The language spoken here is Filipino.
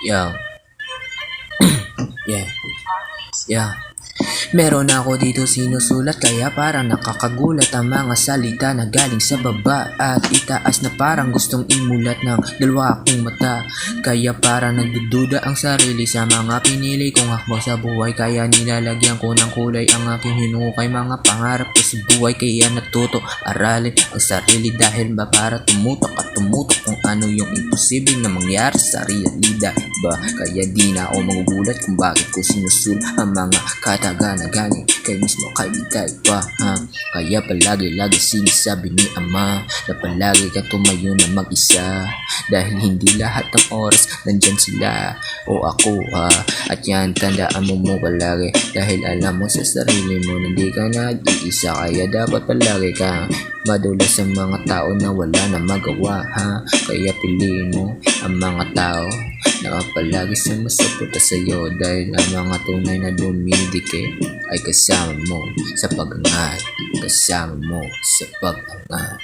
Yo, yeah, yeah. Meron ako dito sinusulat kaya parang nakakagulat ang mga salita na galing sa baba at itaas na parang gustong imulat ng dalawa akong mata. Kaya parang nagdududa ang sarili sa mga pinili kong hakbang sa buhay. Kaya nilalagyan ko ng kulay ang aking hinukay, mga pangarap ko sa buhay. Kaya natuto aralin ang sarili dahil ba para tumutok at tumutok kung ano yung imposible na mangyari sa realidad ba. Kaya di na ako magugulat kung bakit ko sinusulat ang mga kataga na galing kay mismo kay pa ha. Kaya palagi sinasabi ni ama na palagi ka tumayo na mag-isa, dahil hindi lahat ng oras nandyan sila o ako ha. At yan tandaan mo palagi, dahil alam mo sa sarili mo na hindi ka nag-iisa. Kaya dapat palagi ka madula sa mga tao na wala na magawa ha. Kaya piliin mo ang mga tao na palagi sumusuporta sa'yo, dahil ang mga tunay na dumidikit ay kasama mo sa pag-angat, kasama mo sa pag-angat.